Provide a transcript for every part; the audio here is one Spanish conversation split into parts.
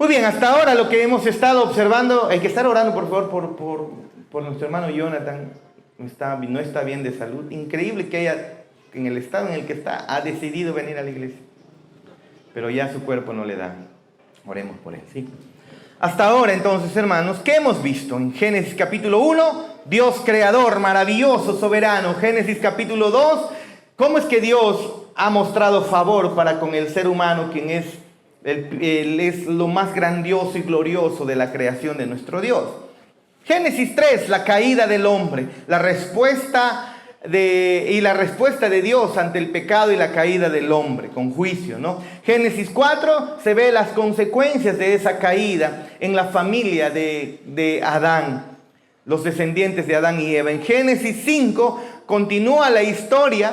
Muy bien, hasta ahora lo que hemos estado observando, hay que estar orando por favor por nuestro hermano Jonathan, no está bien de salud. Increíble que en el estado en el que está, ha decidido venir a la iglesia, pero ya su cuerpo no le da. Oremos por él, ¿sí? Hasta ahora entonces, hermanos, ¿qué hemos visto? En Génesis capítulo 1, Dios creador, maravilloso, soberano. Génesis capítulo 2, ¿cómo es que Dios ha mostrado favor para con el ser humano, quien es lo más grandioso y glorioso de la creación de nuestro Dios? Génesis 3, la caída del hombre, la respuesta de Dios ante el pecado y la caída del hombre, con juicio, ¿no? Génesis 4 se ve las consecuencias de esa caída en la familia de Adán, los descendientes de Adán y Eva. En Génesis 5 continúa la historia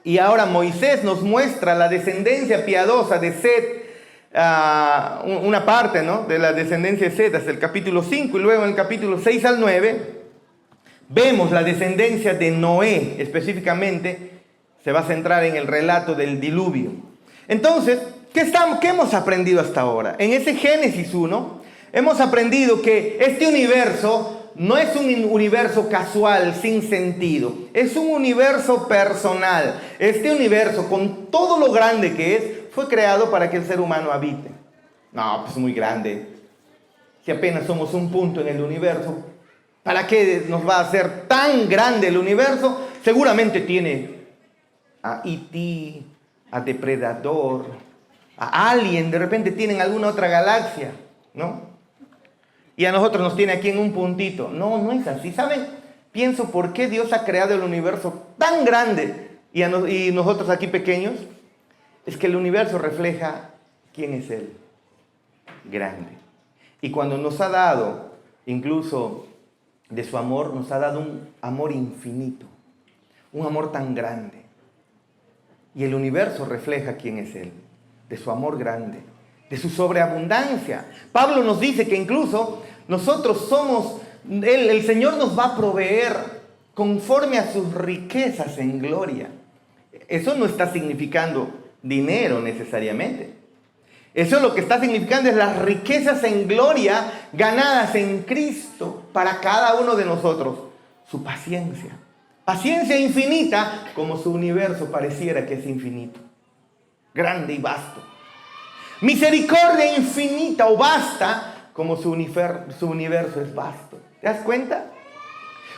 y ahora Moisés nos muestra la descendencia piadosa de Set, una parte, ¿no?, de la descendencia de Set hasta el capítulo 5, y luego en el capítulo 6 al 9 vemos la descendencia de Noé. Específicamente se va a centrar en el relato del diluvio. Entonces, ¿qué hemos aprendido hasta ahora? En ese Génesis 1 hemos aprendido que este universo no es un universo casual, sin sentido. Es un universo personal. Este universo, con todo lo grande que es, fue creado para que el ser humano habite. No, pues muy grande. Si apenas somos un punto en el universo, ¿para qué nos va a hacer tan grande el universo? Seguramente tiene a E.T., a Depredador, a Alien. De repente tienen alguna otra galaxia, ¿no? Y a nosotros nos tiene aquí en un puntito. No, no es así. ¿Saben? Pienso por qué Dios ha creado el universo tan grande y nosotros aquí pequeños. Es que el universo refleja quién es Él. Grande. Y cuando nos ha dado, incluso de su amor, nos ha dado un amor infinito. Un amor tan grande. Y el universo refleja quién es Él. De su amor grande. De su sobreabundancia. Pablo nos dice que incluso nosotros somos, el Señor nos va a proveer conforme a sus riquezas en gloria. Eso no está significando dinero necesariamente. Eso lo que está significando es las riquezas en gloria ganadas en Cristo para cada uno de nosotros. Su paciencia. Paciencia infinita, como su universo pareciera que es infinito. Grande y vasto. Misericordia infinita o vasta, como su universo es vasto. ¿Te das cuenta?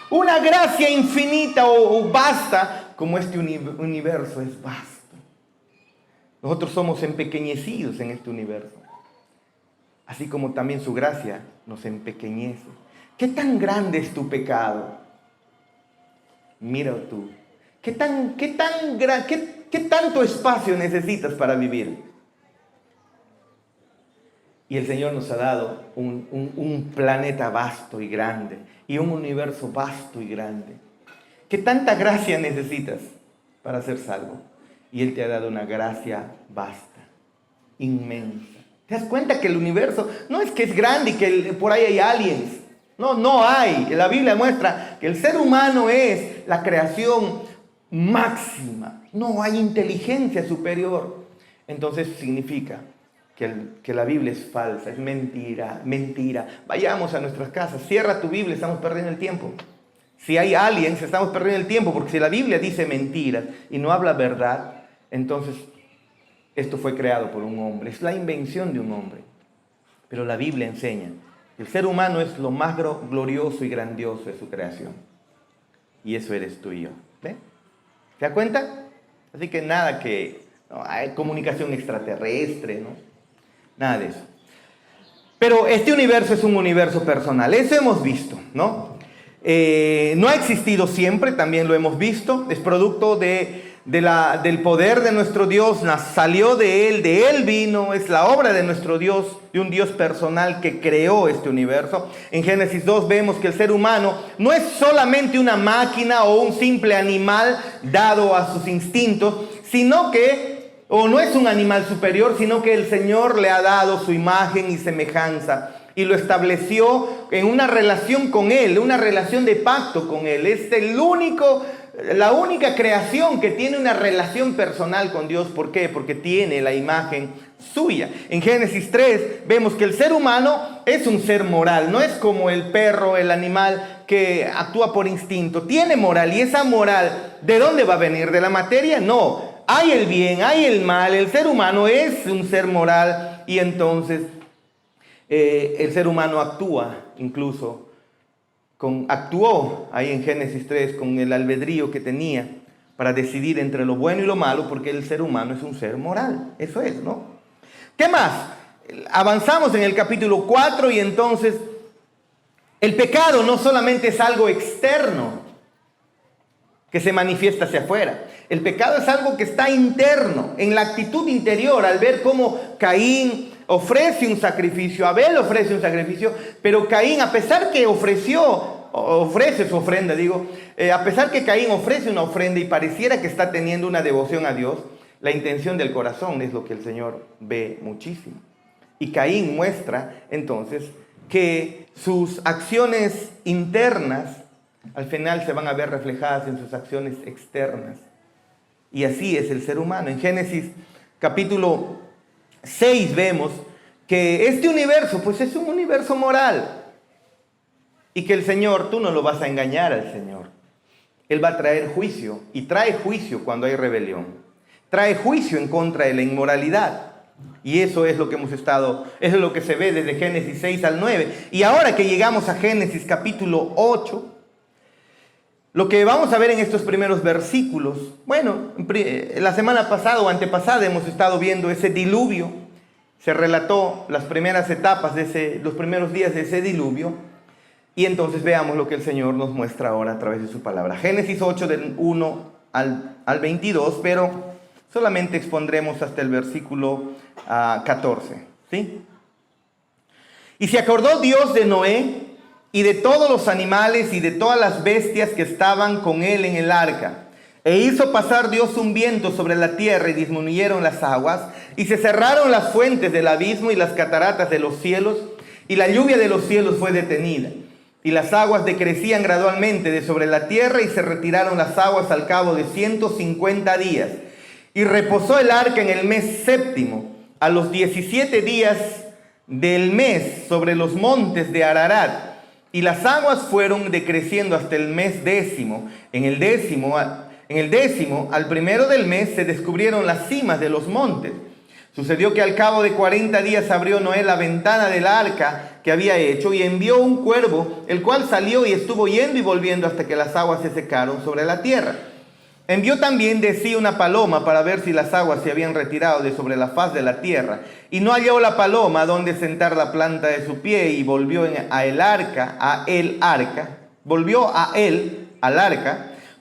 Una gracia infinita o vasta, como este universo es vasto. Nosotros somos empequeñecidos en este universo. Así como también su gracia nos empequeñece. ¿Qué tan grande es tu pecado? Mira tú. ¿Qué tanto espacio necesitas para vivir? Y el Señor nos ha dado un planeta vasto y grande. Y un universo vasto y grande. ¿Qué tanta gracia necesitas para ser salvo? Y Él te ha dado una gracia vasta, inmensa. ¿Te das cuenta que el universo no es que es grande y que por ahí hay aliens? No, no hay. La Biblia muestra que el ser humano es la creación máxima. No hay inteligencia superior. Entonces significa que la Biblia es falsa, es mentira, mentira. Vayamos a nuestras casas, cierra tu Biblia, estamos perdiendo el tiempo. Si hay aliens, estamos perdiendo el tiempo, porque si la Biblia dice mentiras y no habla verdad, entonces esto fue creado por un hombre, es la invención de un hombre. Pero la Biblia enseña que el ser humano es lo más glorioso y grandioso de su creación. Y eso eres tú y yo. ¿Ve? ¿Te das cuenta? Así que nada que no, hay comunicación extraterrestre, ¿no? Nada de eso. Pero este universo es un universo personal. Eso hemos visto, ¿no? No ha existido siempre, también lo hemos visto. Es producto del poder de nuestro Dios. Salió de Él vino. Es la obra de nuestro Dios, de un Dios personal que creó este universo. En Génesis 2 vemos que el ser humano no es solamente una máquina o un simple animal dado a sus instintos, sino que o no es un animal superior, sino que el Señor le ha dado su imagen y semejanza y lo estableció en una relación con Él, una relación de pacto con Él. Es la única creación que tiene una relación personal con Dios. ¿Por qué? Porque tiene la imagen, suya. En Génesis 3 vemos que el ser humano es un ser moral, no es como el perro, el animal que actúa por instinto. Tiene moral, y esa moral, ¿de dónde va a venir? ¿De la materia? No. Hay el bien, hay el mal. El ser humano es un ser moral, y entonces el ser humano actúa, incluso actuó ahí en Génesis 3 con el albedrío que tenía para decidir entre lo bueno y lo malo, porque el ser humano es un ser moral. Eso es, ¿no? ¿Qué más? Avanzamos en el capítulo 4 y entonces el pecado no solamente es algo externo que se manifiesta hacia afuera. El pecado es algo que está interno, en la actitud interior, al ver cómo Caín ofrece un sacrificio, Abel ofrece un sacrificio, pero Caín, a pesar que ofrece su ofrenda, a pesar que Caín ofrece una ofrenda y pareciera que está teniendo una devoción a Dios, la intención del corazón es lo que el Señor ve muchísimo. Y Caín muestra entonces que sus acciones internas al final se van a ver reflejadas en sus acciones externas. Y así es el ser humano. En Génesis capítulo 6 vemos que este universo, pues es un universo moral. Y que el Señor, tú no lo vas a engañar al Señor. Él va a traer juicio, y trae juicio cuando hay rebelión. Trae juicio en contra de la inmoralidad. Y eso es lo que eso es lo que se ve desde Génesis 6 al 9. Y ahora que llegamos a Génesis capítulo 8, lo que vamos a ver en estos primeros versículos, bueno, la semana pasada o antepasada hemos estado viendo ese diluvio. Se relató las primeras etapas los primeros días de ese diluvio. Y entonces veamos lo que el Señor nos muestra ahora a través de su palabra. Génesis 8 del 1 al 22, pero solamente expondremos hasta el versículo 14. ¿Sí? Y se acordó Dios de Noé y de todos los animales y de todas las bestias que estaban con él en el arca. E hizo pasar Dios un viento sobre la tierra y disminuyeron las aguas, y se cerraron las fuentes del abismo y las cataratas de los cielos, y la lluvia de los cielos fue detenida. Y las aguas decrecían gradualmente de sobre la tierra, y se retiraron las aguas al cabo de 150 días. Y reposó el arca en el mes séptimo, a los 17 días del mes, sobre los montes de Ararat. Y las aguas fueron decreciendo hasta el mes décimo. En el décimo, al primero del mes, se descubrieron las cimas de los montes. Sucedió que al cabo de 40 días abrió Noé la ventana del arca que había hecho, y envió un cuervo, el cual salió y estuvo yendo y volviendo hasta que las aguas se secaron sobre la tierra. Envió también de sí una paloma para ver si las aguas se habían retirado de sobre la faz de la tierra. Y no halló la paloma donde sentar la planta de su pie, y volvió al arca,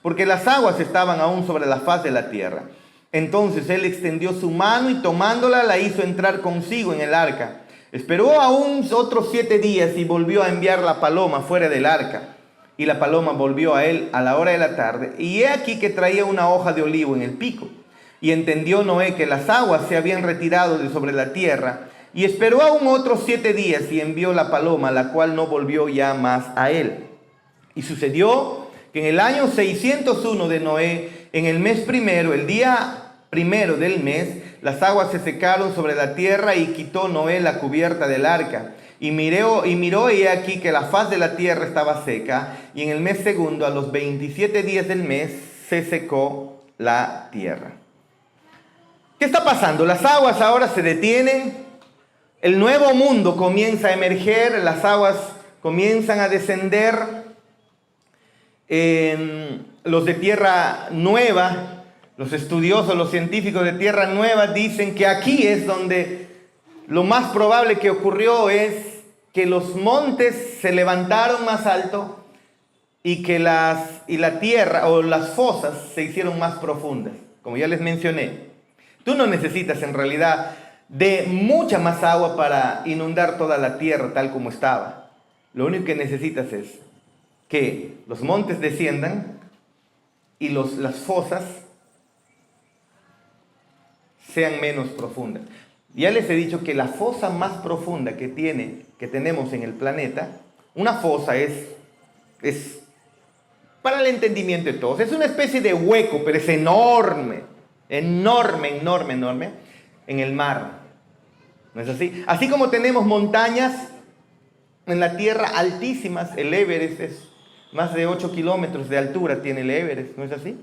porque las aguas estaban aún sobre la faz de la tierra. Entonces él extendió su mano y tomándola la hizo entrar consigo en el arca. Esperó aún otros 7 días y volvió a enviar la paloma fuera del arca. Y la paloma volvió a él a la hora de la tarde, y he aquí que traía una hoja de olivo en el pico. Y entendió Noé que las aguas se habían retirado de sobre la tierra, y esperó aún otros 7 días y envió la paloma, la cual no volvió ya más a él. Y sucedió que en el año 601 de Noé, en el mes primero, el día primero del mes, las aguas se secaron sobre la tierra, y quitó Noé la cubierta del arca. Y miró, y he aquí que la faz de la tierra estaba seca, y en el mes segundo, a los 27 días del mes, se secó la tierra. ¿Qué está pasando? Las aguas ahora se detienen, el nuevo mundo comienza a emerger, las aguas comienzan a descender. Los de tierra nueva, los estudiosos, los científicos de tierra nueva dicen que aquí es donde lo más probable que ocurrió es que los montes se levantaron más alto y que la tierra o las fosas se hicieron más profundas. Como ya les mencioné, tú no necesitas en realidad de mucha más agua para inundar toda la tierra tal como estaba. Lo único que necesitas es que los montes desciendan y las fosas sean menos profundas. Ya les he dicho que la fosa más profunda que tenemos en el planeta, una fosa es para el entendimiento de todos, es una especie de hueco, pero es enorme, enorme, enorme, enorme, en el mar. ¿No es así? Así como tenemos montañas en la tierra altísimas, el Everest es más de 8 kilómetros de altura, tiene el Everest, ¿no es así?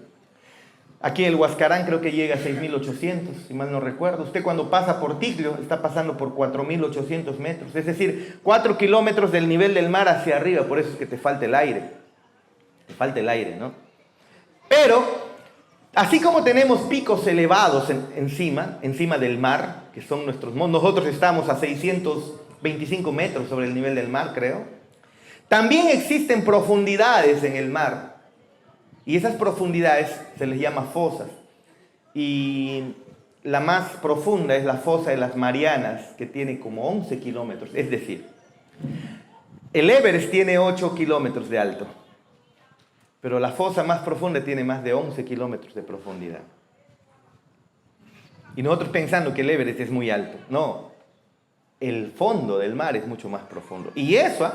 Aquí el Huascarán creo que llega a 6.800, si mal no recuerdo. Usted cuando pasa por Tiglio está pasando por 4.800 metros, es decir, 4 kilómetros del nivel del mar hacia arriba, por eso es que te falta el aire. Te falta el aire, ¿no? Pero, así como tenemos picos elevados encima del mar, que son nuestros montes, nosotros estamos a 625 metros sobre el nivel del mar, creo. También existen profundidades en el mar. Y esas profundidades se les llama fosas. Y la más profunda es la fosa de las Marianas, que tiene como 11 kilómetros. Es decir, el Everest tiene 8 kilómetros de alto, pero la fosa más profunda tiene más de 11 kilómetros de profundidad. Y nosotros pensando que el Everest es muy alto. No, el fondo del mar es mucho más profundo. Y eso,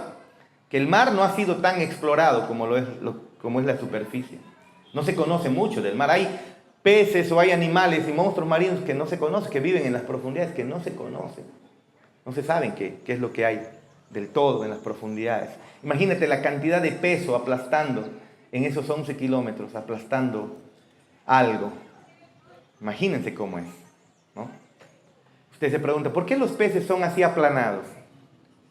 que el mar no ha sido tan explorado como es la superficie. No se conoce mucho del mar. Hay peces o hay animales y monstruos marinos que no se conocen, que viven en las profundidades, que no se conocen. No se saben qué es lo que hay del todo en las profundidades. Imagínate la cantidad de peso aplastando en esos 11 kilómetros, aplastando algo. Imagínense cómo es, ¿no? Usted se pregunta, ¿por qué los peces son así aplanados?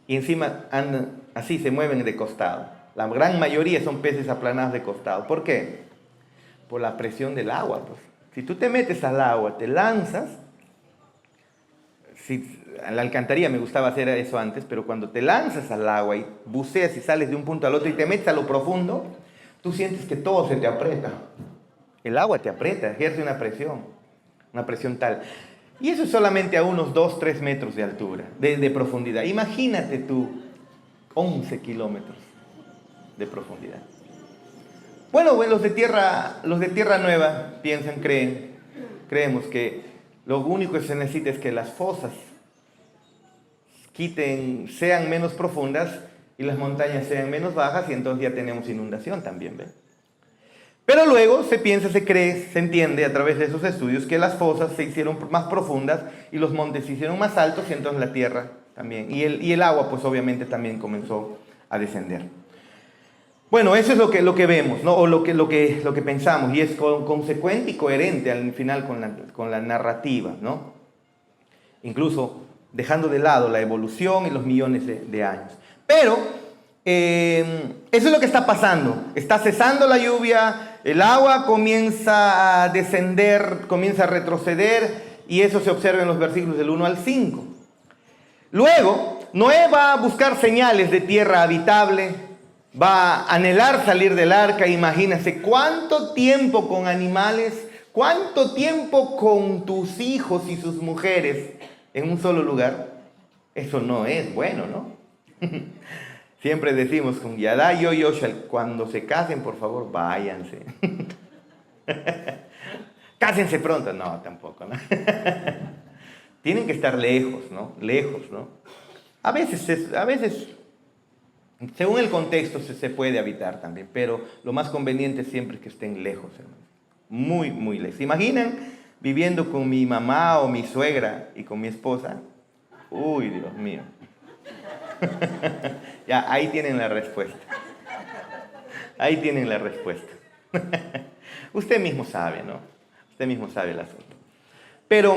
Y encima andan así, se mueven de costado. La gran mayoría son peces aplanados de costado. ¿Por qué? Por la presión del agua, pues. Si tú te metes al agua, te lanzas, en la alcantarilla me gustaba hacer eso antes, pero cuando te lanzas al agua y buceas y sales de un punto al otro y te metes a lo profundo, tú sientes que todo se te aprieta. El agua te aprieta, ejerce una presión tal. Y eso es solamente a unos 2-3 metros de altura, de profundidad. Imagínate tú, 11 kilómetros de profundidad. Bueno, los de Tierra Nueva creemos que lo único que se necesita es que las fosas sean menos profundas y las montañas sean menos bajas, y entonces ya tenemos inundación también, ¿ven? Pero luego se piensa, se cree, se entiende a través de esos estudios que las fosas se hicieron más profundas y los montes se hicieron más altos, y entonces la tierra también, y el agua pues obviamente también comenzó a descender. Bueno, eso es lo que vemos, ¿no? O lo que pensamos, y es consecuente y coherente al final con la narrativa, ¿no? Incluso dejando de lado la evolución y los millones de años. Pero eso es lo que está pasando. Está cesando la lluvia, el agua comienza a descender, comienza a retroceder, y eso se observa en los versículos del 1 al 5. Luego, Noé va a buscar señales de tierra habitable, va a anhelar salir del arca. Imagínense cuánto tiempo con animales, cuánto tiempo con tus hijos y sus mujeres en un solo lugar. Eso no es bueno, ¿no? Siempre decimos con Yadá y Yoshua, cuando se casen, por favor, váyanse. Cásense pronto. No, tampoco, ¿no? Tienen que estar lejos, ¿no? Lejos, ¿no? A veces, según el contexto, se puede habitar también, pero lo más conveniente siempre es que estén lejos, hermano. Muy, muy lejos. ¿Se imaginan viviendo con mi mamá o mi suegra y con mi esposa? Uy, Dios mío. Ya, ahí tienen la respuesta. Ahí tienen la respuesta. Usted mismo sabe, ¿no? Usted mismo sabe el asunto. Pero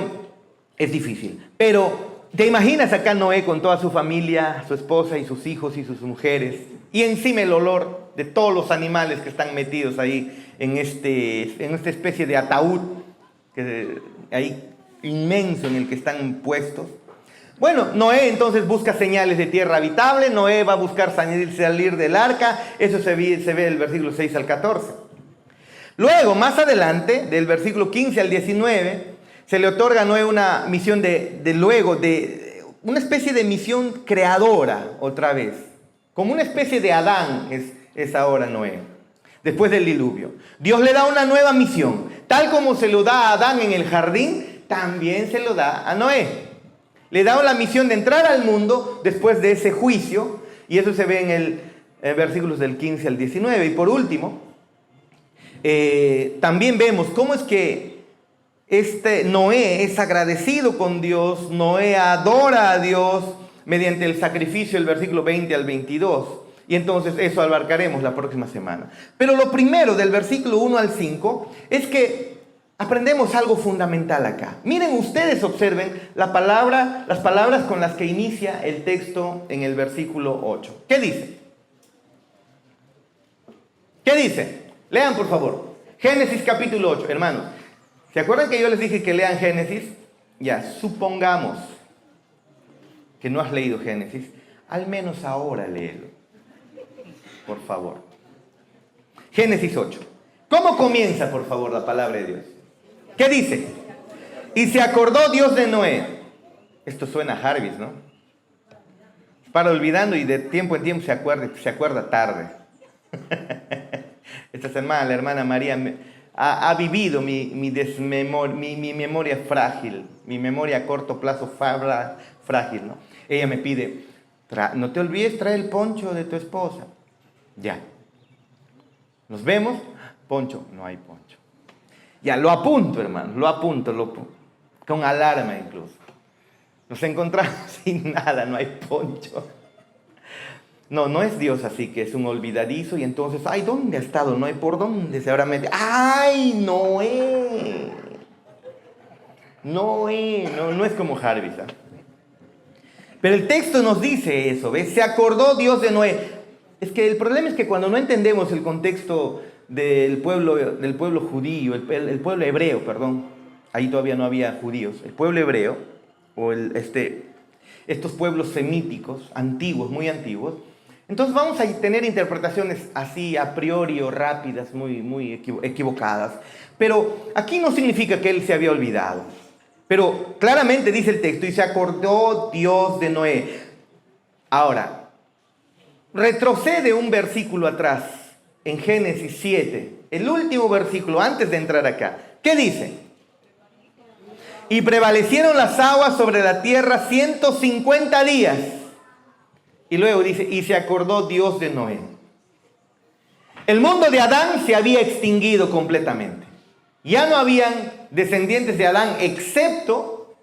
es difícil. Pero ¿te imaginas acá Noé con toda su familia, su esposa y sus hijos y sus mujeres? Y encima el olor de todos los animales que están metidos ahí en esta especie de ataúd ahí inmenso en el que están puestos. Bueno, Noé entonces busca señales de tierra habitable. Noé va a buscar salir del arca. Eso se ve del versículo 6 al 14. Luego, más adelante, del versículo 15 al 19, se le otorga a Noé una misión de una especie de misión creadora otra vez. Como una especie de Adán es ahora Noé, después del diluvio. Dios le da una nueva misión. Tal como se lo da a Adán en el jardín, también se lo da a Noé. Le da la misión de entrar al mundo después de ese juicio, y eso se ve en versículos del 15 al 19. Y por último, también vemos cómo es que Noé es agradecido con Dios, Noé adora a Dios mediante el sacrificio del versículo 20 al 22. Y entonces eso abarcaremos la próxima semana. Pero lo primero del versículo 1 al 5 es que aprendemos algo fundamental acá. Miren, ustedes observen las palabras con las que inicia el texto en el versículo 8. ¿Qué dice? ¿Qué dice? Lean por favor. Génesis capítulo 8, hermanos. ¿Se acuerdan que yo les dije que lean Génesis? Ya, supongamos que no has leído Génesis, al menos ahora léelo, por favor. Génesis 8. ¿Cómo comienza, por favor, la palabra de Dios? ¿Qué dice? Y se acordó Dios de Noé. Esto suena a Jarvis, ¿no? Para olvidando y de tiempo en tiempo se acuerda tarde. Esta semana la hermana María ha vivido mi memoria frágil, mi memoria a corto plazo frágil, ¿no? Ella me pide, no te olvides traer el poncho de tu esposa. Ya. Nos vemos, poncho, no hay poncho. Ya, lo apunto, hermano, lo apunto, con alarma incluso. Nos encontramos sin nada, no hay poncho. No es Dios así, que es un olvidadizo y entonces, ay, ¿dónde ha estado Noé? ¿Por dónde se habrá metido? ¡Ay, Noé! No es como Jarvis, ¿eh? Pero el texto nos dice eso, ¿ves? Se acordó Dios de Noé. Es que el problema es que cuando no entendemos el contexto del pueblo judío, el pueblo hebreo, perdón, ahí todavía no había judíos, el pueblo hebreo, o estos pueblos semíticos, antiguos, muy antiguos, entonces vamos a tener interpretaciones así a priori o rápidas, muy equivocadas. Pero aquí no significa que él se había olvidado. Pero claramente dice el texto, y se acordó Dios de Noé. Ahora, retrocede un versículo atrás, en Génesis 7, el último versículo antes de entrar acá. ¿Qué dice? Y prevalecieron las aguas sobre la tierra 150 días. Y luego dice, y se acordó Dios de Noé. El mundo de Adán se había extinguido completamente. Ya no habían descendientes de Adán, excepto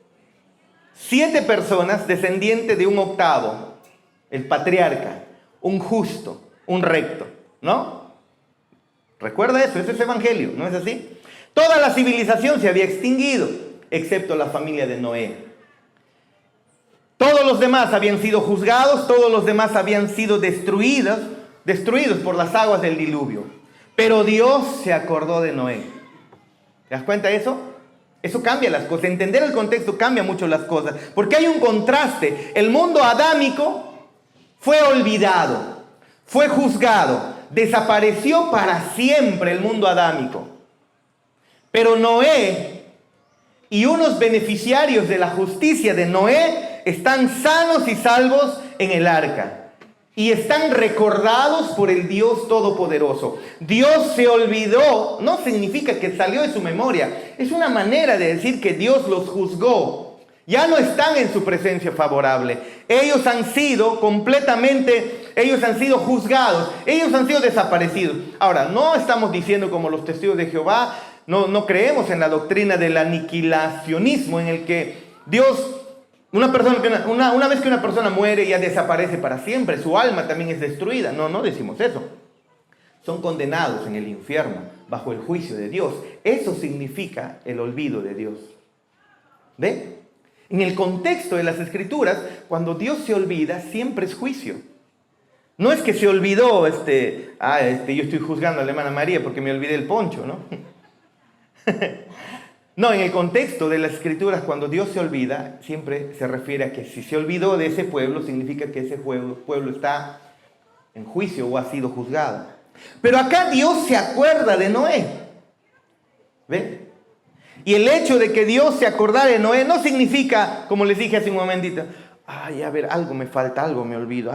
7 personas descendientes de un octavo, el patriarca, un justo, un recto, ¿no? Recuerda eso, ese es evangelio, ¿no es así? Toda la civilización se había extinguido, excepto la familia de Noé. Todos los demás habían sido juzgados, todos los demás habían sido destruidos por las aguas del diluvio. Pero Dios se acordó de Noé. ¿Te das cuenta de eso? Eso cambia las cosas. Entender el contexto cambia mucho las cosas. Porque hay un contraste. El mundo adámico fue olvidado, fue juzgado, desapareció para siempre el mundo adámico. Pero Noé y unos beneficiarios de la justicia de Noé están sanos y salvos en el arca. Y están recordados por el Dios Todopoderoso. Dios se olvidó, no significa que salió de su memoria. Es una manera de decir que Dios los juzgó. Ya no están en su presencia favorable. Ellos han sido juzgados. Ellos han sido desaparecidos. Ahora, no estamos diciendo como los testigos de Jehová, no creemos en la doctrina del aniquilacionismo en el que Dios... Una vez que una persona muere ya desaparece para siempre, su alma también es destruida. No decimos eso. Son condenados en el infierno bajo el juicio de Dios. Eso significa el olvido de Dios. ¿Ve? En el contexto de las Escrituras, cuando Dios se olvida, siempre es juicio. No es que se olvidó, yo estoy juzgando a la hermana María porque me olvidé el poncho, ¿no? No, en el contexto de las Escrituras, cuando Dios se olvida, siempre se refiere a que si se olvidó de ese pueblo, significa que ese pueblo está en juicio o ha sido juzgado. Pero acá Dios se acuerda de Noé. ¿Ve? Y el hecho de que Dios se acordara de Noé no significa, como les dije hace un momentito, ay, a ver, algo me falta, algo me olvido.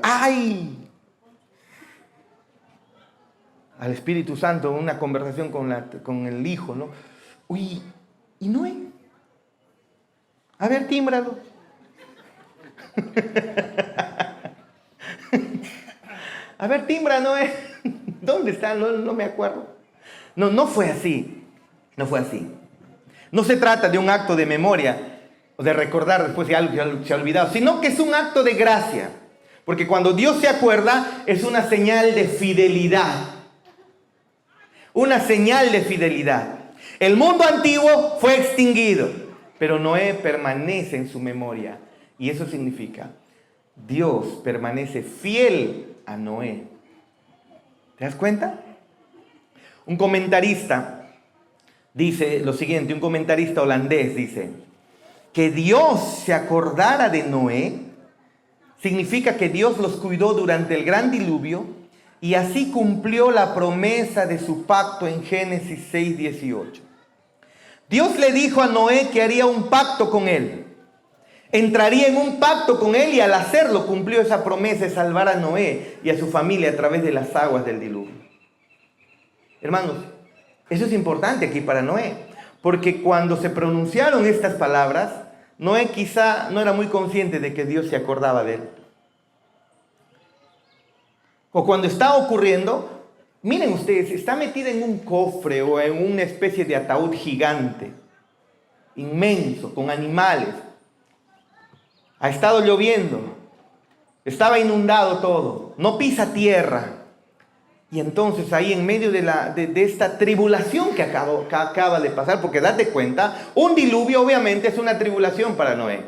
¡Ay! Al Espíritu Santo, una conversación con el Hijo, ¿no? Uy, ¿y Noé? A ver, tímbralo. A ver, timbra, Noé. ¿Dónde está? No me acuerdo. No fue así. No fue así. No se trata de un acto de memoria o de recordar después de algo que se ha olvidado, sino que es un acto de gracia. Porque cuando Dios se acuerda es una señal de fidelidad. Una señal de fidelidad. El mundo antiguo fue extinguido, pero Noé permanece en su memoria. Y eso significa, Dios permanece fiel a Noé. ¿Te das cuenta? Un comentarista dice lo siguiente, un comentarista holandés dice, que Dios se acordara de Noé significa que Dios los cuidó durante el gran diluvio y así cumplió la promesa de su pacto en Génesis 6:18. Dios le dijo a Noé que haría un pacto con él. Entraría en un pacto con él y al hacerlo cumplió esa promesa de salvar a Noé y a su familia a través de las aguas del diluvio. Hermanos, eso es importante aquí para Noé, porque cuando se pronunciaron estas palabras, Noé quizá no era muy consciente de que Dios se acordaba de él. O cuando está ocurriendo, miren ustedes, está metida en un cofre o en una especie de ataúd gigante, inmenso, con animales. Ha estado lloviendo, estaba inundado todo, no pisa tierra. Y entonces ahí en medio de esta tribulación que acaba de pasar, porque date cuenta, un diluvio obviamente es una tribulación para Noé.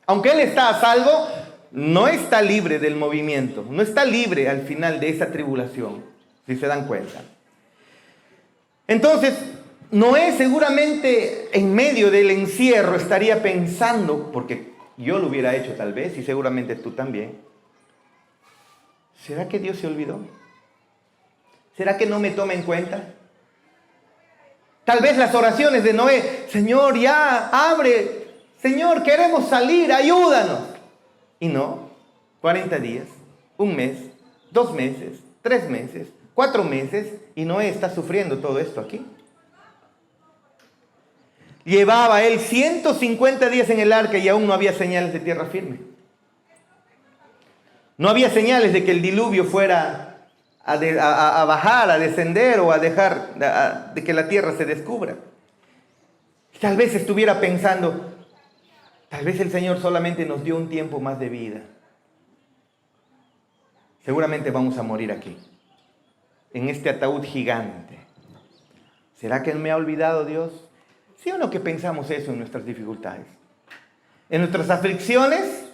Aunque él está a salvo, no está libre del movimiento, no está libre al final de esa tribulación, si se dan cuenta. Entonces, Noé seguramente en medio del encierro estaría pensando, porque yo lo hubiera hecho tal vez, y seguramente tú también, ¿será que Dios se olvidó? ¿Será que no me toma en cuenta? Tal vez las oraciones de Noé, Señor, ya, abre, Señor, queremos salir, ayúdanos. Y no, 40 días, un mes, 2 meses, 3 meses, 4 meses, y Noé está sufriendo todo esto aquí. Llevaba él 150 días en el arca y aún no había señales de tierra firme. No había señales de que el diluvio fuera a bajar, a descender o a dejar de que la tierra se descubra. Tal vez estuviera pensando, tal vez el Señor solamente nos dio un tiempo más de vida. Seguramente vamos a morir aquí, en este ataúd gigante. ¿Será que me ha olvidado Dios? ¿Sí o no que pensamos eso en nuestras dificultades? En nuestras aflicciones,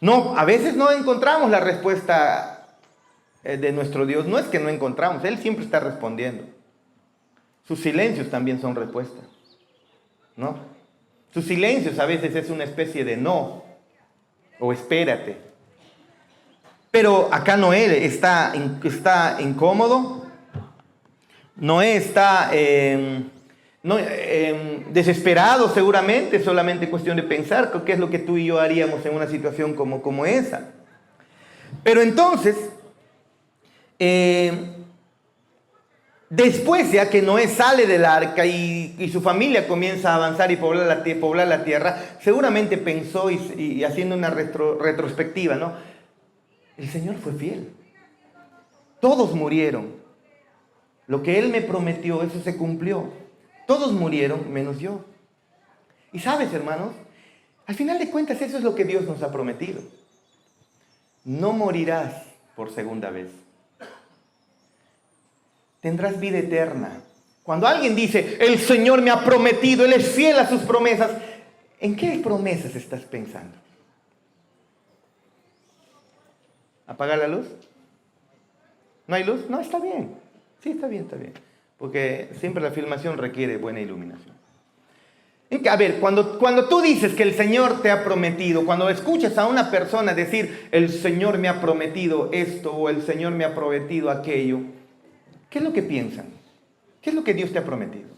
no, a veces no encontramos la respuesta de nuestro Dios. No es que no encontramos, Él siempre está respondiendo. Sus silencios también son respuestas, ¿no? Sus silencios a veces es una especie de no, o espérate. Pero acá Noé está incómodo, Noé está desesperado seguramente, solamente cuestión de pensar qué es lo que tú y yo haríamos en una situación como esa. Pero entonces, después ya que Noé sale del arca y su familia comienza a avanzar y poblar la tierra, seguramente pensó y haciendo una retrospectiva, ¿no? El Señor fue fiel. Todos murieron. Lo que Él me prometió, eso se cumplió. Todos murieron menos yo. Y sabes, hermanos, al final de cuentas eso es lo que Dios nos ha prometido. No morirás por segunda vez. Tendrás vida eterna. Cuando alguien dice, el Señor me ha prometido, Él es fiel a sus promesas, ¿en qué promesas estás pensando? ¿Apagar la luz? ¿No hay luz? No, está bien. Sí, está bien, está bien. Porque siempre la filmación requiere buena iluminación. A ver, cuando tú dices que el Señor te ha prometido, cuando escuchas a una persona decir, el Señor me ha prometido esto o el Señor me ha prometido aquello, ¿qué es lo que piensan? ¿Qué es lo que Dios te ha prometido?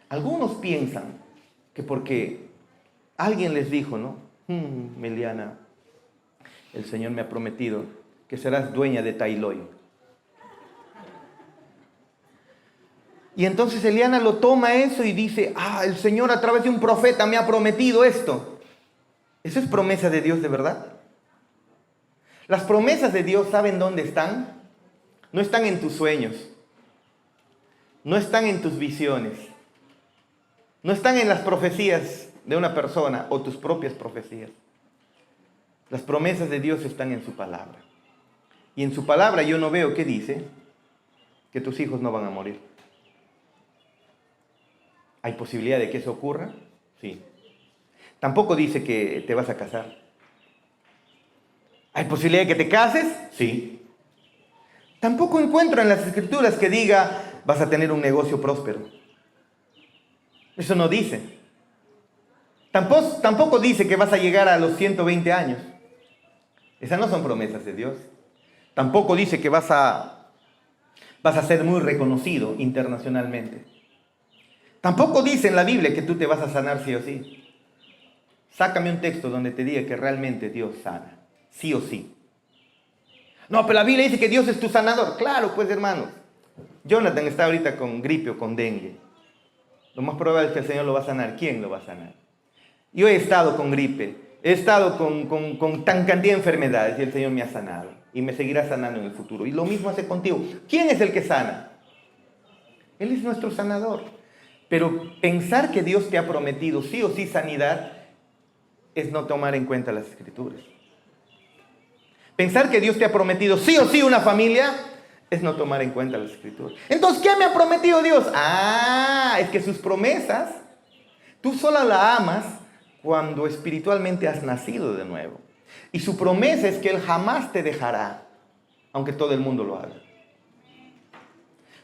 Algunos piensan que porque alguien les dijo, ¿no? Meliana, el Señor me ha prometido que serás dueña de Tailoy. Y entonces Eliana lo toma eso y dice, el Señor a través de un profeta me ha prometido esto. ¿Eso es promesa de Dios de verdad? Las promesas de Dios, ¿saben dónde están? No están en tus sueños. No están en tus visiones. No están en las profecías de una persona o tus propias profecías. Las promesas de Dios están en su palabra. Y en su palabra yo no veo que dice que tus hijos no van a morir. ¿Hay posibilidad de que eso ocurra? Sí. Tampoco dice que te vas a casar. ¿Hay posibilidad de que te cases? Sí. Tampoco encuentro en las Escrituras que diga vas a tener un negocio próspero. Eso no dice. Tampoco dice que vas a llegar a los 120 años. Esas no son promesas de Dios. Tampoco dice que vas a ser muy reconocido internacionalmente. Tampoco dice en la Biblia que tú te vas a sanar sí o sí. Sácame un texto donde te diga que realmente Dios sana, sí o sí. No, pero la Biblia dice que Dios es tu sanador. Claro, pues hermanos. Jonathan está ahorita con gripe o con dengue. Lo más probable es que el Señor lo va a sanar. ¿Quién lo va a sanar? Yo he estado con gripe, he estado con tan cantidad de enfermedades y el Señor me ha sanado. Y me seguirá sanando en el futuro. Y lo mismo hace contigo. ¿Quién es el que sana? Él es nuestro sanador. Pero pensar que Dios te ha prometido sí o sí sanidad es no tomar en cuenta las Escrituras. Pensar que Dios te ha prometido sí o sí una familia es no tomar en cuenta las Escrituras. Entonces, ¿qué me ha prometido Dios? Es que sus promesas, tú sola la amas cuando espiritualmente has nacido de nuevo. Y su promesa es que Él jamás te dejará, aunque todo el mundo lo haga.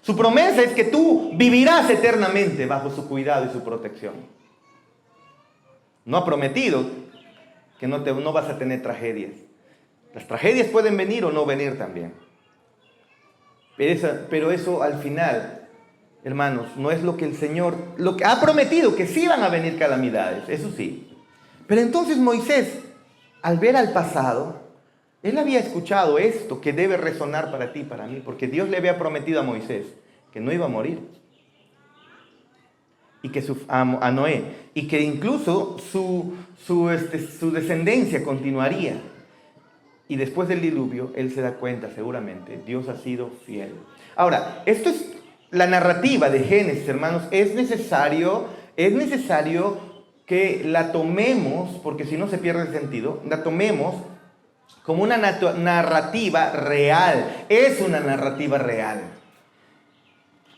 Su promesa es que tú vivirás eternamente bajo su cuidado y su protección. No ha prometido que no vas a tener tragedias. Las tragedias pueden venir o no venir también. Pero eso al final, hermanos, no es lo que el Señor, lo que ha prometido, que sí van a venir calamidades, eso sí. Pero entonces Moisés, al ver al pasado, él había escuchado esto que debe resonar para ti y para mí, porque Dios le había prometido a Moisés que no iba a morir. Y que a Noé, y que incluso su descendencia continuaría. Y después del diluvio, él se da cuenta seguramente, Dios ha sido fiel. Ahora, esto es la narrativa de Génesis, hermanos. Es necesario que la tomemos, porque si no se pierde el sentido, la tomemos como una narrativa real. Es una narrativa real.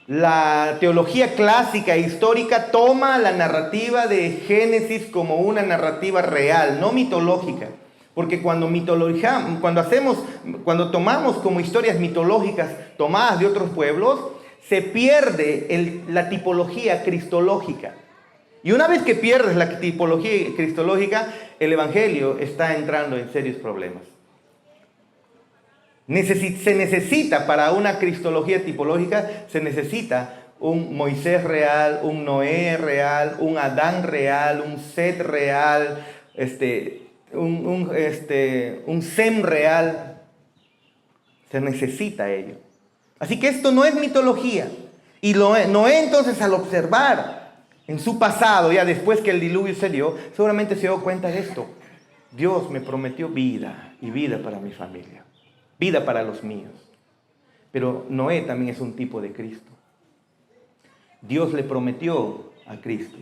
La teología clásica e histórica toma la narrativa de Génesis como una narrativa real, no mitológica. Porque cuando tomamos como historias mitológicas tomadas de otros pueblos, se pierde la tipología cristológica. Y una vez que pierdes la tipología cristológica, el Evangelio está entrando en serios problemas. Se necesita para una cristología tipológica, se necesita un Moisés real, un Noé real, un Adán real, un Set real, un Sem real. Se necesita ello. Así que esto no es mitología. Y Noé entonces, al observar en su pasado, ya después que el diluvio se dio, seguramente se dio cuenta de esto. Dios me prometió vida y vida para mi familia, vida para los míos. Pero Noé también es un tipo de Cristo. Dios le prometió a Cristo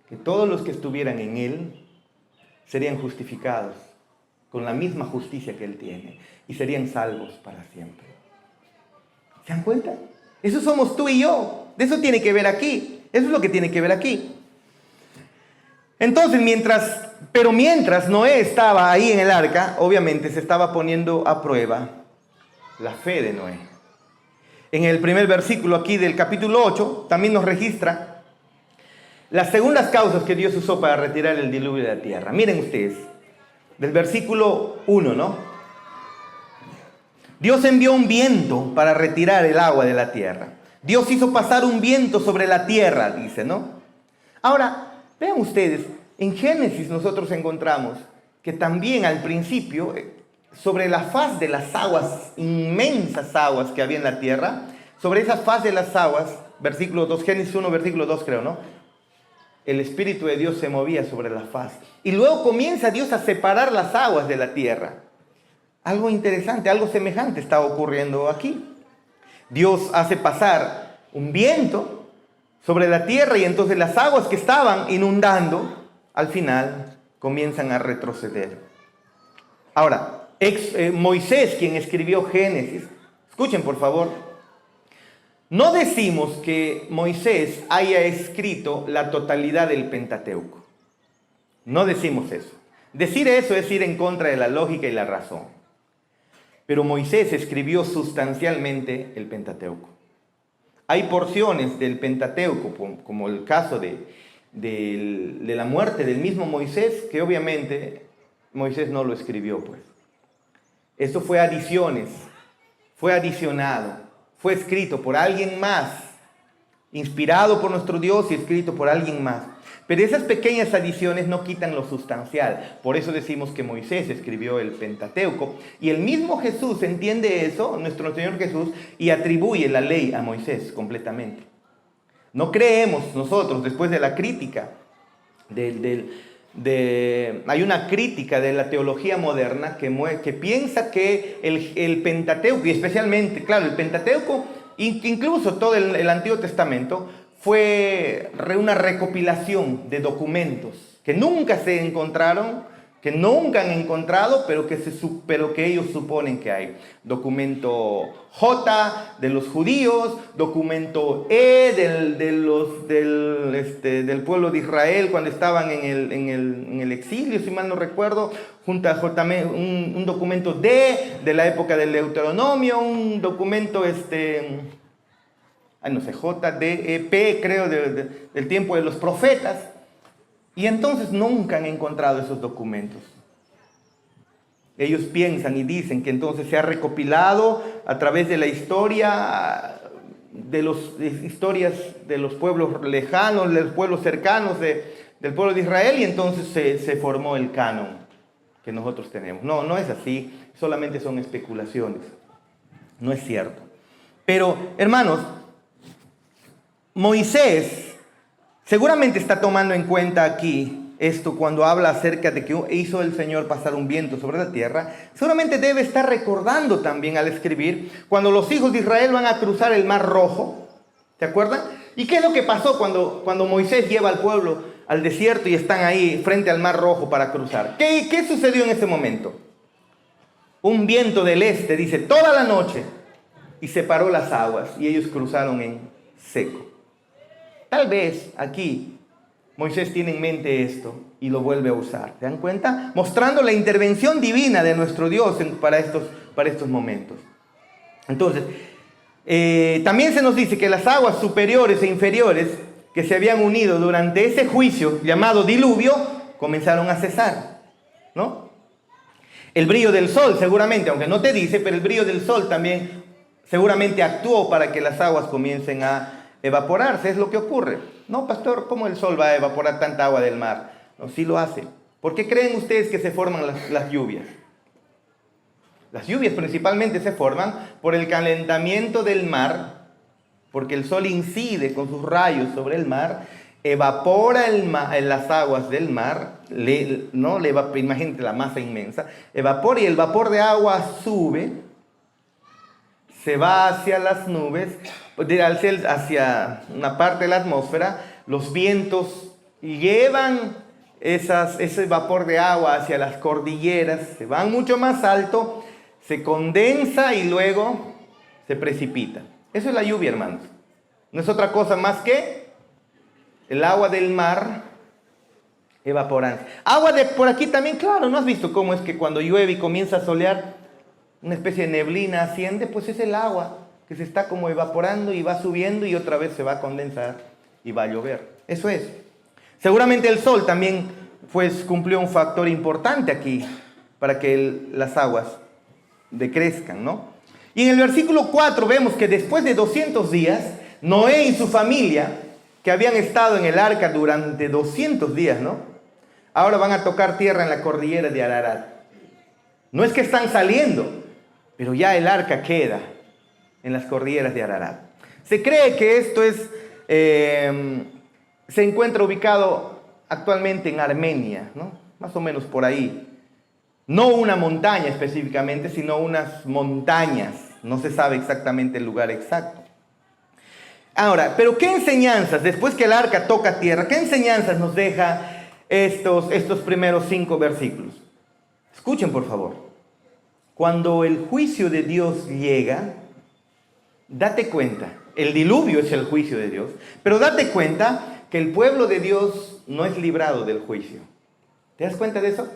que todos los que estuvieran en Él serían justificados con la misma justicia que Él tiene y serían salvos para siempre. ¿Se dan cuenta? Eso somos tú y yo. De eso tiene que ver aquí. Eso es lo que tiene que ver aquí. Entonces, mientras Noé estaba ahí en el arca, obviamente se estaba poniendo a prueba la fe de Noé. En el primer versículo aquí del capítulo 8 también nos registra las segundas causas que Dios usó para retirar el diluvio de la tierra. Miren ustedes, del versículo 1, ¿no? Dios envió un viento para retirar el agua de la tierra. Dios hizo pasar un viento sobre la tierra, dice, ¿no? Ahora, vean ustedes, en Génesis nosotros encontramos que también al principio, sobre la faz de las aguas, inmensas aguas que había en la tierra, sobre esa faz de las aguas, versículo 2, Génesis 1, versículo 2 creo, ¿no? El Espíritu de Dios se movía sobre la faz. Y luego comienza Dios a separar las aguas de la tierra. Algo interesante, algo semejante está ocurriendo aquí. Dios hace pasar un viento sobre la tierra, y entonces las aguas que estaban inundando, al final comienzan a retroceder. Ahora, Moisés, quien escribió Génesis, escuchen por favor, no decimos que Moisés haya escrito la totalidad del Pentateuco. No decimos eso. Decir eso es ir en contra de la lógica y la razón. Pero Moisés escribió sustancialmente el Pentateuco. Hay porciones del Pentateuco, como el caso de la muerte del mismo Moisés, que obviamente Moisés no lo escribió, pues. Esto fue adiciones, fue adicionado, fue escrito por alguien más, inspirado por nuestro Dios y escrito por alguien más. Pero esas pequeñas adiciones no quitan lo sustancial. Por eso decimos que Moisés escribió el Pentateuco. Y el mismo Jesús entiende eso, nuestro Señor Jesús, y atribuye la ley a Moisés completamente. No creemos nosotros, después de la crítica, hay una crítica de la teología moderna que piensa que el Pentateuco, y especialmente, claro, el Pentateuco, incluso todo el Antiguo Testamento, fue una recopilación de documentos que nunca se encontraron, que nunca han encontrado, pero que ellos suponen que hay. Documento J de los judíos, documento E del pueblo de Israel cuando estaban en el exilio, si mal no recuerdo, junto a J, un documento D de la época del Deuteronomio, un documento no sé, JDEP, creo, del tiempo de los profetas. Y entonces nunca han encontrado esos documentos. Ellos piensan y dicen que entonces se ha recopilado a través de la historia, historias de los pueblos lejanos, de los pueblos cercanos del pueblo de Israel, y entonces se formó el canon que nosotros tenemos. No, no es así, solamente son especulaciones. No es cierto. Pero, hermanos, Moisés seguramente está tomando en cuenta aquí esto cuando habla acerca de que hizo el Señor pasar un viento sobre la tierra. Seguramente debe estar recordando también al escribir cuando los hijos de Israel van a cruzar el Mar Rojo. ¿Se acuerdan? ¿Y qué es lo que pasó cuando Moisés lleva al pueblo al desierto y están ahí frente al Mar Rojo para cruzar? ¿Qué sucedió en ese momento? Un viento del este, dice, toda la noche, y separó las aguas y ellos cruzaron en seco. Tal vez aquí Moisés tiene en mente esto y lo vuelve a usar. ¿Se dan cuenta? Mostrando la intervención divina de nuestro Dios para estos momentos. Entonces, también se nos dice que las aguas superiores e inferiores que se habían unido durante ese juicio llamado diluvio comenzaron a cesar, ¿no? El brillo del sol seguramente, aunque no te dice, pero el brillo del sol también seguramente actuó para que las aguas comiencen a evaporarse. Es lo que ocurre. No, pastor, ¿cómo el sol va a evaporar tanta agua del mar? No, sí lo hace. ¿Por qué creen ustedes que se forman las lluvias? Las lluvias principalmente se forman por el calentamiento del mar, porque el sol incide con sus rayos sobre el mar, evapora las aguas del mar, imagínate la masa inmensa, evapora y el vapor de agua sube, se va hacia las nubes, hacia una parte de la atmósfera, los vientos llevan ese vapor de agua hacia las cordilleras, se van mucho más alto, se condensa y luego se precipita. Eso es la lluvia, hermanos. No es otra cosa más que el agua del mar evaporando. Agua de por aquí también, claro, ¿no has visto cómo es que cuando llueve y comienza a solear, una especie de neblina asciende? Pues es el agua que se está como evaporando y va subiendo y otra vez se va a condensar y va a llover. Eso es. Seguramente el sol también cumplió un factor importante aquí para que las aguas decrezcan, ¿no? Y en el versículo 4 vemos que después de 200 días, Noé y su familia, que habían estado en el arca durante 200 días, ¿no? Ahora van a tocar tierra en la cordillera de Ararat. No es que están saliendo, pero ya el arca queda en las cordilleras de Ararat. Se cree que esto se encuentra ubicado actualmente en Armenia, ¿no? Más o menos por ahí. No una montaña específicamente, sino unas montañas. No se sabe exactamente el lugar exacto. Ahora, pero ¿qué enseñanzas, después que el arca toca tierra, qué enseñanzas nos deja estos primeros 5 versículos? Escuchen, por favor. Cuando el juicio de Dios llega, date cuenta, el diluvio es el juicio de Dios, pero date cuenta que el pueblo de Dios no es librado del juicio. ¿Te das cuenta de eso?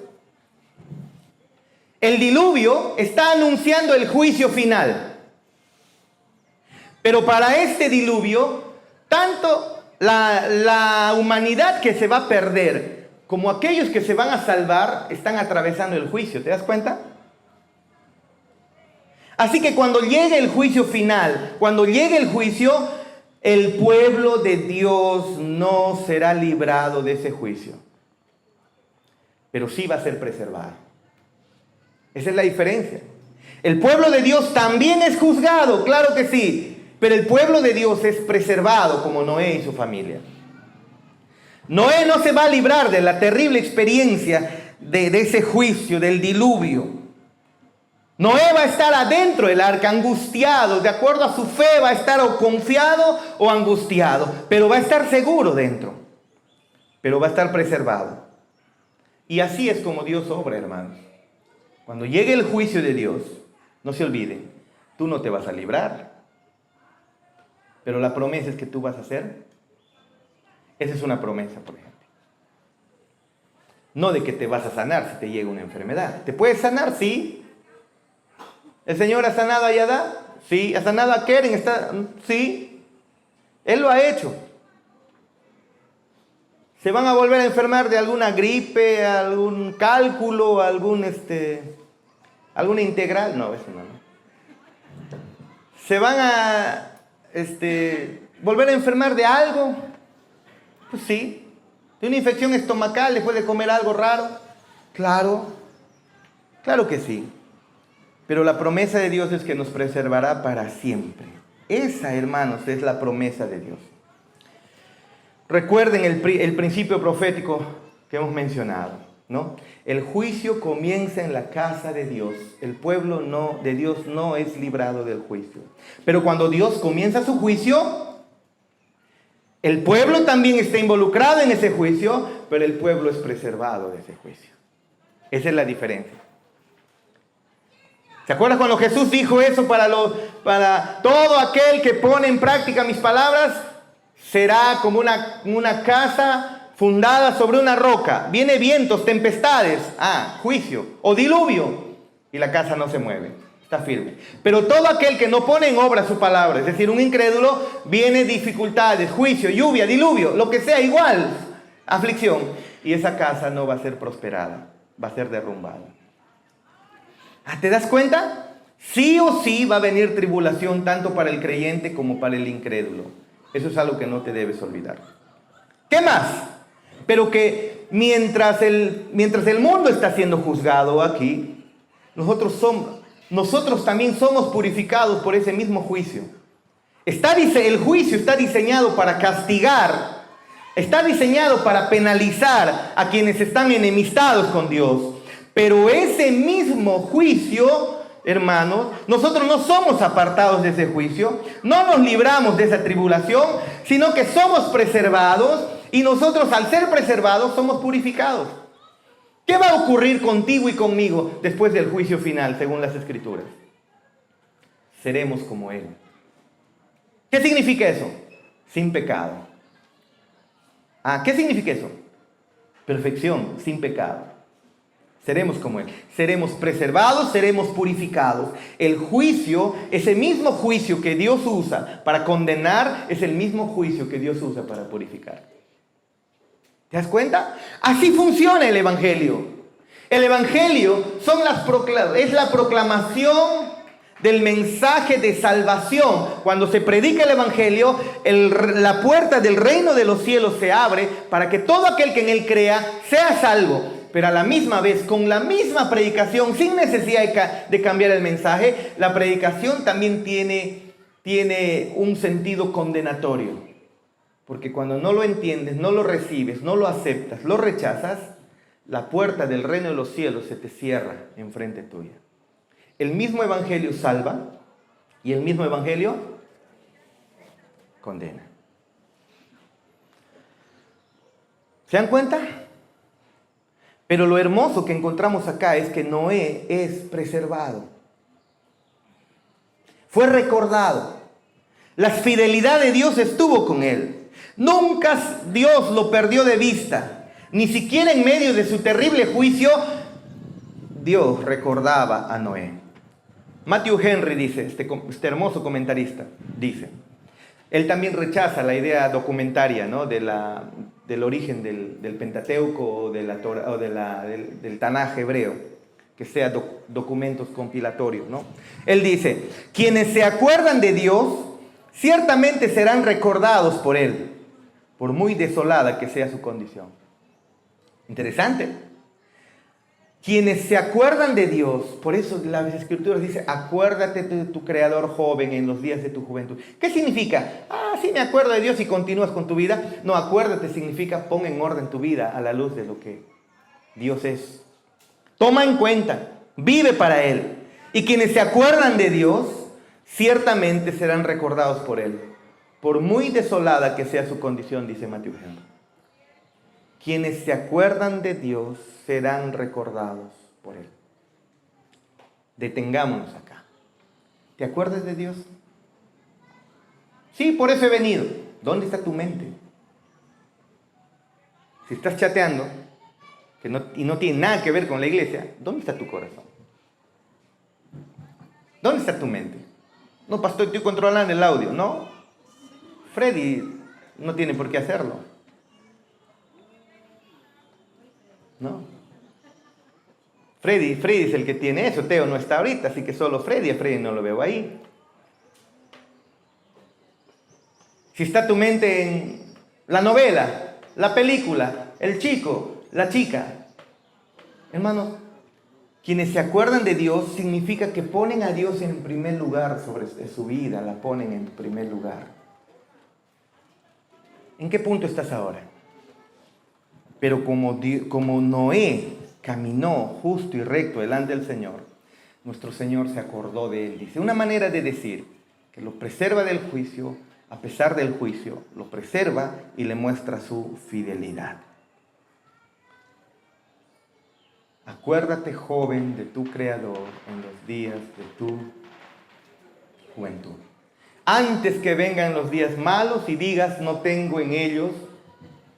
El diluvio está anunciando el juicio final. Pero para este diluvio, tanto la humanidad que se va a perder como aquellos que se van a salvar están atravesando el juicio. ¿Te das cuenta? Así que cuando llegue el juicio final, cuando llegue el juicio, el pueblo de Dios no será librado de ese juicio, pero sí va a ser preservado. Esa es la diferencia. El pueblo de Dios también es juzgado, claro que sí, pero el pueblo de Dios es preservado como Noé y su familia. Noé no se va a librar de la terrible experiencia de ese juicio, del diluvio. Noé va a estar adentro del arca, angustiado, de acuerdo a su fe va a estar o confiado o angustiado, pero va a estar seguro dentro, pero va a estar preservado. Y así es como Dios obra, hermanos. Cuando llegue el juicio de Dios, no se olviden, tú no te vas a librar, pero la promesa es que tú vas a hacer. Esa es una promesa, por ejemplo. No de que te vas a sanar si te llega una enfermedad. ¿Te puedes sanar? Sí. ¿El Señor ha sanado a Yadá? Sí. ¿Ha sanado a Keren? Sí. Él lo ha hecho. ¿Se van a volver a enfermar de alguna gripe, algún cálculo, alguna integral? No, eso no. ¿Se van a volver a enfermar de algo? Pues sí. ¿De una infección estomacal después de comer algo raro? Claro. Claro que sí. Pero la promesa de Dios es que nos preservará para siempre. Esa, hermanos, es la promesa de Dios. Recuerden el principio profético que hemos mencionado, ¿no? El juicio comienza en la casa de Dios. El pueblo de Dios no es librado del juicio. Pero cuando Dios comienza su juicio, el pueblo también está involucrado en ese juicio, pero el pueblo es preservado de ese juicio. Esa es la diferencia. ¿Se acuerdan cuando Jesús dijo eso para todo aquel que pone en práctica mis palabras? Será como una casa fundada sobre una roca. Viene vientos, tempestades, juicio o diluvio, y la casa no se mueve, está firme. Pero todo aquel que no pone en obra su palabra, es decir, un incrédulo, viene dificultades, juicio, lluvia, diluvio, lo que sea, igual, aflicción, y esa casa no va a ser prosperada, va a ser derrumbada. ¿Te das cuenta? Sí o sí va a venir tribulación tanto para el creyente como para el incrédulo. Eso es algo que no te debes olvidar. ¿Qué más? Pero que mientras el mundo está siendo juzgado aquí, nosotros también somos purificados por ese mismo juicio. El juicio está diseñado para castigar, está diseñado para penalizar a quienes están enemistados con Dios. Pero ese mismo juicio, hermanos, nosotros no somos apartados de ese juicio, no nos libramos de esa tribulación, sino que somos preservados y nosotros al ser preservados somos purificados. ¿Qué va a ocurrir contigo y conmigo después del juicio final, según las Escrituras? Seremos como Él. ¿Qué significa eso? Sin pecado. ¿Qué significa eso? Perfección, sin pecado. Seremos como Él. Seremos preservados, seremos purificados. El juicio, ese mismo juicio que Dios usa para condenar, es el mismo juicio que Dios usa para purificar. ¿Te das cuenta? Así funciona el Evangelio. El Evangelio es la proclamación del mensaje de salvación. Cuando se predica el Evangelio, la puerta del reino de los cielos se abre para que todo aquel que en él crea sea salvo. Pero a la misma vez, con la misma predicación, sin necesidad de cambiar el mensaje, la predicación también tiene un sentido condenatorio. Porque cuando no lo entiendes, no lo recibes, no lo aceptas, lo rechazas, la puerta del reino de los cielos se te cierra enfrente tuya. El mismo Evangelio salva y el mismo Evangelio condena. ¿Se dan cuenta? Pero lo hermoso que encontramos acá es que Noé es preservado. Fue recordado. La fidelidad de Dios estuvo con él. Nunca Dios lo perdió de vista. Ni siquiera en medio de su terrible juicio, Dios recordaba a Noé. Matthew Henry dice, este hermoso comentarista, dice, él también rechaza la idea documentaria, ¿no?, del origen del Pentateuco o de la Torah, o del Tanaj hebreo, que sea documentos compilatorios, ¿no? Él dice, quienes se acuerdan de Dios, ciertamente serán recordados por Él, por muy desolada que sea su condición. Interesante. Quienes se acuerdan de Dios, por eso las Escrituras dicen, acuérdate de tu Creador joven en los días de tu juventud. ¿Qué significa? Sí me acuerdo de Dios y continúas con tu vida. No, acuérdate significa pon en orden tu vida a la luz de lo que Dios es. Toma en cuenta, vive para Él. Y quienes se acuerdan de Dios, ciertamente serán recordados por Él, por muy desolada que sea su condición, dice Matthew Henry. Quienes se acuerdan de Dios serán recordados por Él. Detengámonos acá. ¿Te acuerdas de Dios? Sí, por eso he venido. ¿Dónde está tu mente? Si estás chateando y no tiene nada que ver con la iglesia, ¿dónde está tu corazón? ¿Dónde está tu mente? No, pastor, estoy controlando el audio. No, Freddy no tiene por qué hacerlo. ¿No? Freddy es el que tiene eso. Teo no está ahorita, así que solo Freddy. A Freddy no lo veo ahí. Si está tu mente en la novela, la película, el chico, la chica, hermanos, quienes se acuerdan de Dios significa que ponen a Dios en primer lugar sobre su vida, la ponen en primer lugar. ¿En qué punto estás ahora? Pero como Noé caminó justo y recto delante del Señor, nuestro Señor se acordó de él. Dice, una manera de decir que lo preserva del juicio, a pesar del juicio, lo preserva y le muestra su fidelidad. Acuérdate, joven, de tu Creador en los días de tu juventud. Antes que vengan los días malos y digas, no tengo en ellos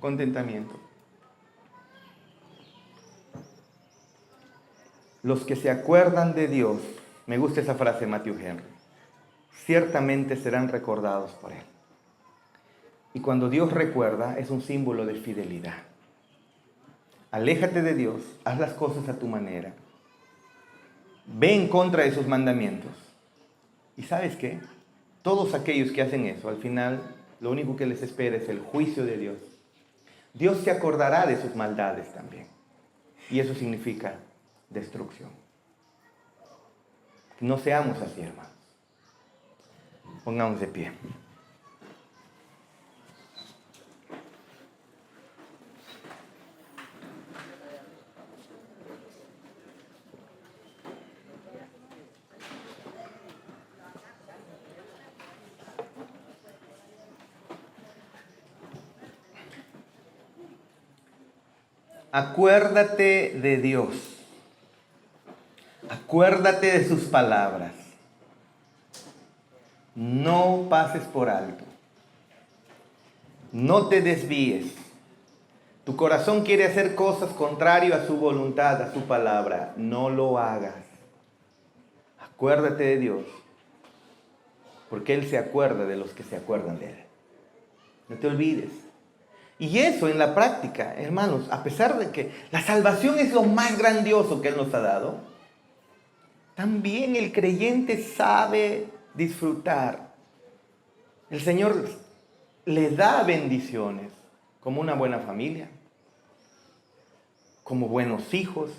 contentamiento. Los que se acuerdan de Dios, me gusta esa frase de Matthew Henry, ciertamente serán recordados por Él. Y cuando Dios recuerda, es un símbolo de fidelidad. Aléjate de Dios, haz las cosas a tu manera. Ve en contra de sus mandamientos. ¿Y sabes qué? Todos aquellos que hacen eso, al final, lo único que les espera es el juicio de Dios. Dios se acordará de sus maldades también. Y eso significa destrucción. No seamos así, hermanos. Pongamos de pie. Acuérdate de Dios. Acuérdate de sus palabras. No pases por alto. No te desvíes. Tu corazón quiere hacer cosas contrarias a su voluntad, a su palabra. No lo hagas. Acuérdate de Dios. Porque Él se acuerda de los que se acuerdan de Él. No te olvides. Y eso en la práctica, hermanos, a pesar de que la salvación es lo más grandioso que Él nos ha dado, también el creyente sabe disfrutar. El Señor le da bendiciones, como una buena familia, como buenos hijos,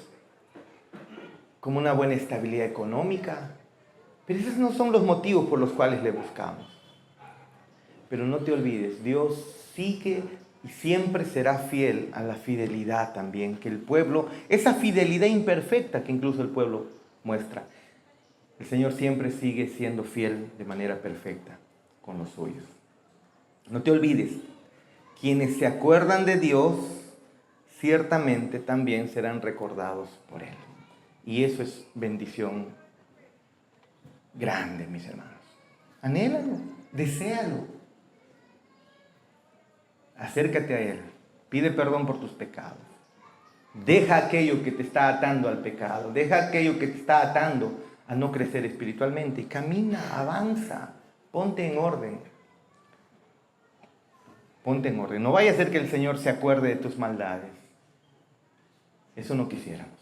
como una buena estabilidad económica. Pero esos no son los motivos por los cuales le buscamos. Pero no te olvides, Dios sigue y siempre será fiel a la fidelidad también que el pueblo, esa fidelidad imperfecta que incluso el pueblo muestra. El Señor siempre sigue siendo fiel de manera perfecta con los suyos. No te olvides, quienes se acuerdan de Dios, ciertamente también serán recordados por Él. Y eso es bendición grande, mis hermanos. Anhélalo, deséalo. Acércate a Él, pide perdón por tus pecados. Deja aquello que te está atando al pecado, deja aquello que te está atando a no crecer espiritualmente. Camina, avanza, ponte en orden. Ponte en orden. No vaya a ser que el Señor se acuerde de tus maldades. Eso no quisiéramos.